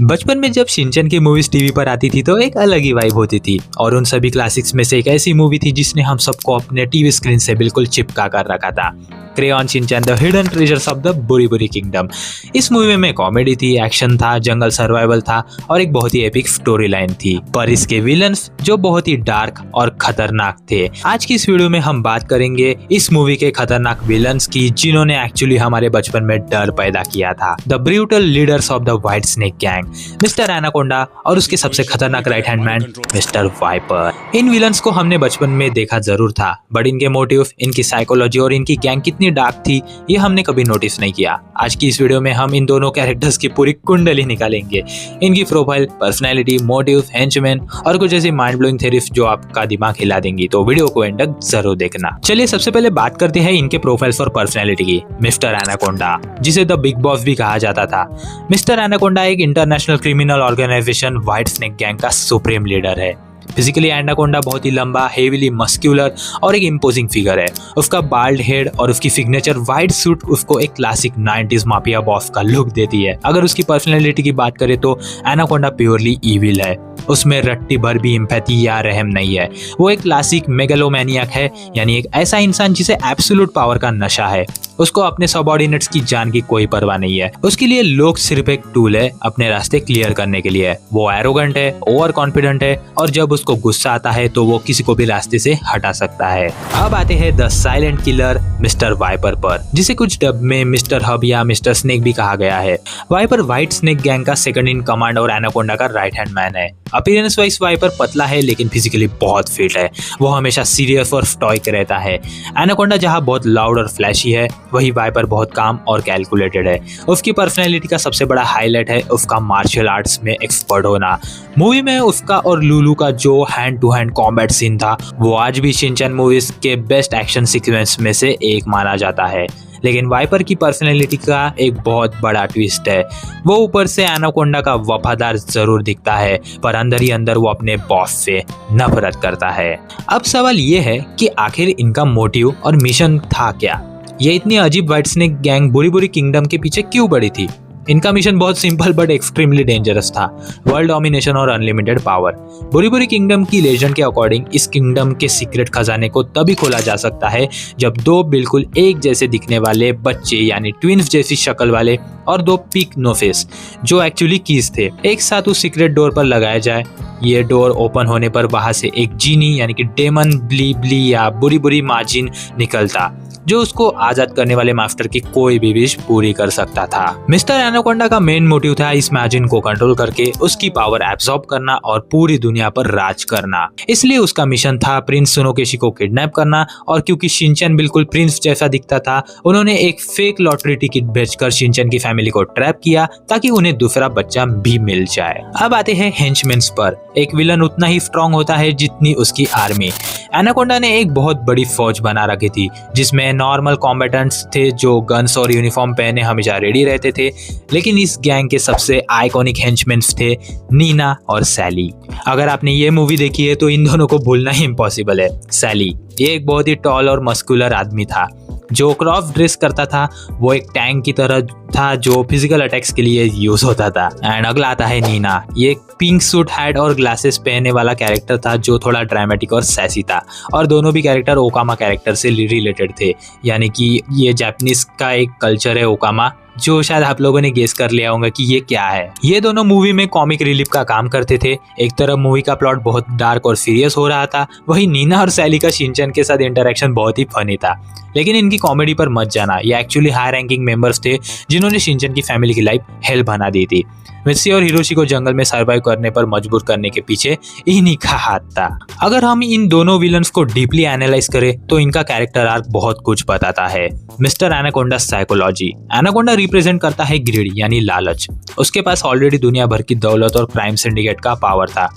बचपन में जब शिनचैन की मूवीज टीवी पर आती थी तो एक अलग ही वाइब होती थी और उन सभी क्लासिक्स में से एक ऐसी मूवी थी जिसने हम सबको अपने टीवी स्क्रीन से बिल्कुल चिपका कर रखा था। Crayon Shinchan the hidden treasures of the बुरी बुरी किंगडम। इस मूवी में कॉमेडी थी, एक्शन था, जंगल सर्वाइवल था और एक बहुत ही एपिक स्टोरी लाइन थी, पर इसके विलन्स जो बहुत ही डार्क और खतरनाक थे। आज की इस वीडियो में हम बात करेंगे इस मूवी के खतरनाक विलन्स की जिन्होंने एक्चुअली हमारे बचपन में डर पैदा किया था। The brutal leaders of the white snake gang, mister anaconda और उसके सबसे खतरनाक right hand man mister viper. इन विलन्स को हमने बचपन में देखा जरूर था, बट इनके मोटिव, इनकी साइकोलॉजी और इनकी गैंग कितनी डार्क थी ये हमने कभी नोटिस नहीं किया। आज की इस वीडियो में हम इन दोनों कैरेक्टर्स की पूरी कुंडली निकालेंगे, इनकी प्रोफाइल, पर्सनैलिटी, मोटिव, हेंचमैन और कुछ ऐसी माइंड ब्लोइंग थ्योरीज जो आपका दिमाग हिला देंगी, तो वीडियो को एंड तक जरूर देखना। चलिए सबसे पहले बात करते हैं इनके प्रोफाइल्स और पर्सनैलिटी की। मिस्टर एनाकोंडा, जिसे द बिग बॉस भी कहा जाता था। मिस्टर एनाकोंडा एक international criminal organisation white snake gang का सुप्रीम लीडर है। फिजिकली एनाकोंडा बहुत ही लंबा, हेवीली मस्क्यूलर और एक इम्पोजिंग फिगर है। उसका बाल्ड हेड और उसकी सिग्नेचर व्हाइट सूट उसको एक क्लासिक 90s माफिया बॉस का लुक देती है। अगर उसकी पर्सनैलिटी की बात करें तो एनाकोंडा प्योरली इविल है, उसमें रट्टी भर भी एम्पैथी या रहम नहीं है। वो एक क्लासिक मेगालोमैनियक है, यानी एक ऐसा इंसान जिसे एब्सोल्यूट पावर का नशा है। उसको अपने सबऑर्डिनेट्स की जान की कोई परवाह नहीं है। उसके लिए लोग सिर्फ एक टूल है अपने रास्ते क्लियर करने के लिए। वो एरोगेंट है, ओवर कॉन्फिडेंट है और जब उसको गुस्सा आता है तो वो किसी को भी रास्ते से हटा सकता है। अब आते हैं the silent killer Mister Viper पर, जिसे कुछ डब में मिस्टर हब या मिस्टर स्नेक भी कहा गया है। वाइपर व्हाइट स्नेक गैंग का सेकंड इन कमांड और एनाकोंडा का राइट हैंड मैन है। अपीयरेंस वाइज वाइपर पतला है लेकिन फिजिकली बहुत फिट है। वो हमेशा सीरियस और स्टॉइक रहता है। एनाकोंडा जहाँ बहुत लाउड और फ्लैशी है, वही वाइपर बहुत काम और कैलकुलेटेड है। उसकी पर्सनैलिटी का सबसे बड़ा हाईलाइट है उसका मार्शल आर्ट्स में एक्सपर्ट होना। मूवी में उसका और लुलू का जो hand to hand combat scene था वो आज भी शिनचैन मूवीज के बेस्ट एक्शन सीक्वेंस में से एक माना जाता है। लेकिन वाइपर की पर्सनैलिटी का एक बहुत बड़ा ट्विस्ट है। वो ऊपर से एनाकोंडा का वफादार जरूर दिखता है, पर अंदर ही अंदर वो अपने बॉस से नफरत करता है। अब सवाल ये है कि आखिर इनका मोटिव और मिशन था क्या? ये इतनी अजीब व्हाइट स्नेक गैंग बुरी बुरी किंगडम के पीछे क्यों पड़ी थी? इनका मिशन बहुत सिंपल बट एक्सट्रीमली डेंजरस था, वर्ल्ड डोमिनेशन और अनलिमिटेड पावर। बुरी बुरी किंगडम की लेजेंड के अकॉर्डिंग इस किंगडम के सीक्रेट खजाने को तभी खोला जा सकता है जब दो बिल्कुल एक जैसे दिखने वाले बच्चे यानी ट्विन्स जैसी शक्ल वाले और दो पिक नो फेस जो एक्चुअली कीज थे एक साथ उस सीक्रेट डोर पर लगाया जाए। ये डोर ओपन होने पर वहां से एक जीनी यानी कि डेमन ब्ली ब्ली या बुरी बुरी माजिन निकलता जो उसको आजाद करने वाले मास्टर की कोई भी विश पूरी कर सकता था। मिस्टर एनाकोंडा का मेन मोटिव था इस मैजिन को कंट्रोल करके उसकी पावर एब्सॉर्ब करना और पूरी दुनिया पर राज करना। इसलिए उसका मिशन था प्रिंस सुनोकेशी को किडनैप करना, और क्योंकि शिनचैन बिल्कुल प्रिंस जैसा दिखता था उन्होंने एक फेक लॉटरी टिकट बेचकर शिनचैन की फैमिली को ट्रैप किया ताकि उन्हें दूसरा बच्चा भी मिल जाए। अब आते हैं हेंचमेन्स पर। एक विलन उतना ही स्ट्रॉन्ग होता है जितनी उसकी आर्मी। एनाकोंडा ने एक बहुत बड़ी फौज बना रखी थी जिसमें नॉर्मल कॉम्बेटेंट्स थे जो गन्स और यूनिफॉर्म पहने हमेशा रेडी रहते थे, लेकिन इस गैंग के सबसे आइकॉनिक हेंचमेन्स थे नीना और सैली। अगर आपने ये मूवी देखी है तो इन दोनों को भूलना ही इम्पॉसिबल है। सैली ये एक बहुत ही टॉल और मस्कुलर आदमी था जो क्रॉफ ड्रेस करता था। वो एक टैंक की तरह था जो फिजिकल अटैक्स के लिए यूज होता था। एंड अगला आता है नीना। ये एक पिंक सूट, हैट और ग्लासेस पहनने वाला कैरेक्टर था जो थोड़ा ड्रामेटिक और सैसी था, और दोनों भी कैरेक्टर ओकामा कैरेक्टर से रिलेटेड थे, यानी कि ये जापानीज का एक कल्चर है ओकामा, जो शायद आप लोगों ने गेस कर लिया होगा कि ये क्या है। ये दोनों मूवी में कॉमिक रिलीफ का काम करते थे। एक तरफ मूवी का प्लॉट बहुत डार्क और सीरियस हो रहा था, वहीं नीना और सैली का शिनचैन के साथ इंटरेक्शन बहुत ही फनी था। लेकिन इनकी कॉमेडी पर मत जाना, ये एक्चुअली हाई रैंकिंग मेंबर्स थे जिन्होंने शिनचैन की फैमिली की लाइफ हेल बना दी थी। मित्सी और हिरोशी को जंगल में सर्वाइव करने पर मजबूर करने के पीछे इन्हीं का हाथ था। अगर हम इन दोनों विलन्स को डीपली एनालाइज करें तो इनका कैरेक्टर आर्क बहुत कुछ बताता है। Mister anaconda psychology. Anaconda represent करता है ग्रीड यानी लालच। उसके पास ऑलरेडी दुनिया भर की दौलत और क्राइम सिंडिकेट का पावर था,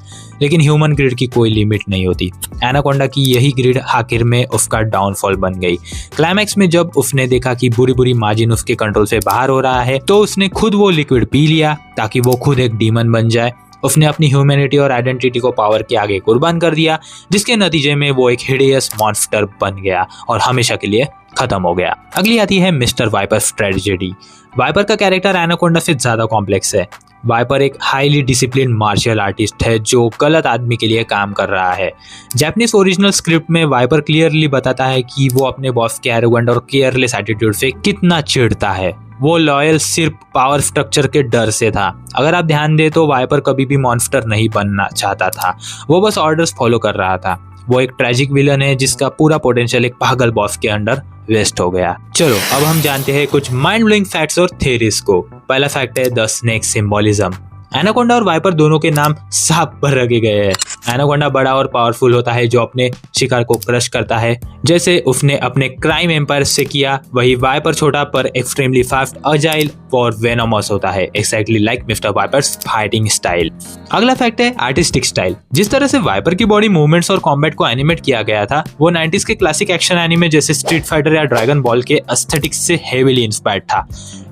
लेकिन ह्यूमन ग्रिड की कोई लिमिट नहीं होती। एनाकोंडा की यही ग्रिड आखिर में उसका डाउनफॉल बन गई। क्लाइमैक्स में जब उसने देखा कि बुरी बुरी माजिन उसके कंट्रोल से बाहर हो रहा है तो उसने खुद वो लिक्विड पी लिया ताकि वो खुद एक डीमन बन जाए। उसने अपनी ह्यूमैनिटी और आइडेंटिटी को पावर के आगे कुर्बान कर दिया, जिसके नतीजे में वो एक हिडेयस मॉन्स्टर बन गया और हमेशा के लिए खत्म हो गया। अगली आती है मिस्टर वाइपर ट्रेजेडी। वाइपर का कैरेक्टर एनाकोंडा से ज्यादा कॉम्प्लेक्स है। वाइपर एक हाईली डिसिप्लिन मार्शल आर्टिस्ट है जो गलत आदमी के लिए काम कर रहा है। जापानीज ओरिजिनल स्क्रिप्ट में वाइपर क्लियरली बताता है कि वो अपने बॉस के एरोगेंट और केयरलेस एटीट्यूड से कितना चिढ़ता है। वो लॉयल सिर्फ पावर स्ट्रक्चर के डर से था। अगर आप ध्यान दें तो वाइपर कभी भी मॉन्स्टर नहीं बनना चाहता था, वो बस ऑर्डर्स फॉलो कर रहा था। वो एक ट्रेजिक विलन है जिसका पूरा पोटेंशियल एक पागल बॉस के अंडर वेस्ट हो गया। चलो अब हम जानते हैं कुछ माइंड ब्लोइंग फैक्ट्स और थ्योरीज को। पहला फैक्ट है द स्नेक सिंबोलिज्म। एनाकोंडा और वाइपर दोनों के नाम सांप पर रखे गए हैं। एनाकोंडा बड़ा और पावरफुल होता है जो अपने शिकार को क्रश करता है, जैसे उसने अपने क्राइम एम्पायर से किया। वही वाइपर छोटा पर एक्सट्रीमली फास्ट, अजाइल और वेनोमस होता है, exactly like Mister Viper's fighting style. अगला फैक्ट है आर्टिस्टिक स्टाइल। जिस तरह से वाइपर की बॉडी मूवमेंट्स और कॉम्बैट को एनिमेट किया गया था वो 90s के क्लासिक एक्शन एनिमे जैसे स्ट्रीट फाइटर या ड्रैगन बॉल के एस्थेटिक्स से हेवीली इंस्पायर्ड था,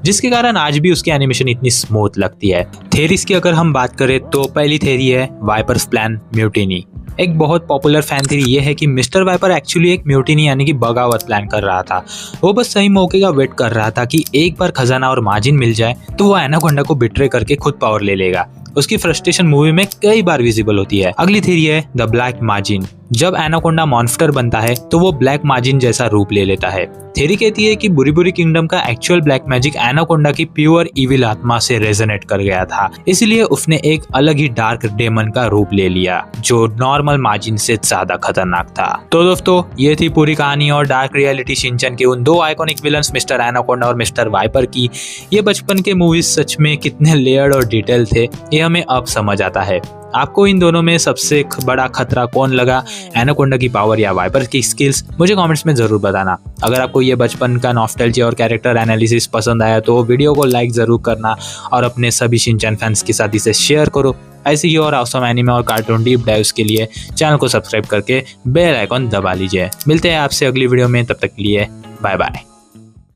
जिसके कारण आज भी उसकी एनिमेशन इतनी स्मूथ लगती है। थेरीज की अगर हम बात करें तो पहली थेरी है वाइपर्स प्लान म्यूटिनी। एक बहुत पॉपुलर फैन थ्योरी ये है कि मिस्टर वाइपर एक्चुअली एक म्यूटिनी यानी कि बगावत प्लान कर रहा था। वो बस सही मौके का वेट कर रहा था कि एक बार खजाना और मार्जिन मिल जाए तो वो एनाकोंडा को बिट्रे करके खुद पावर ले लेगा। उसकी फ्रस्ट्रेशन मूवी में कई बार विजिबल होती है। अगली थ्योरी है द ब्लैक मार्जिन। जब एनाकोंडा मॉन्स्टर बनता है तो वो ब्लैक मार्जिन जैसा रूप ले लेता है। थ्योरी कहती है कि बुरी बुरी किंगडम का एक्चुअल ब्लैक मैजिक एनाकोंडा की प्योर इविल आत्मा से रेजोनेट कर गया था, इसलिए उसने एक अलग ही डार्क डेमन का रूप ले लिया जो नॉर्मल मार्जिन से ज्यादा खतरनाक था। तो दोस्तों ये थी पूरी कहानी और डार्क रियलिटी शिनचैन के उन दो आइकॉनिक विलन्स मिस्टर एनाकोंडा और मिस्टर वाइपर की। ये बचपन के मूवीज सच में कितने लेयर्ड और डिटेल थे ये हमें अब समझ आता है। आपको इन दोनों में सबसे बड़ा खतरा कौन लगा, एनाकोंडा की पावर या वाइपर की स्किल्स? मुझे कमेंट्स में जरूर बताना। अगर आपको ये बचपन का नॉस्टैल्जिया और कैरेक्टर एनालिसिस पसंद आया तो वीडियो को लाइक जरूर करना और अपने सभी शिनचैन फैंस के साथ इसे शेयर करो। ऐसे ही और ऑसम एनिमे और कार्टून डीप डाइव्स के लिए चैनल को सब्सक्राइब करके बेल आइकॉन दबा लीजिए। मिलते हैं आपसे अगली वीडियो में, तब तक के लिए बाय बाय।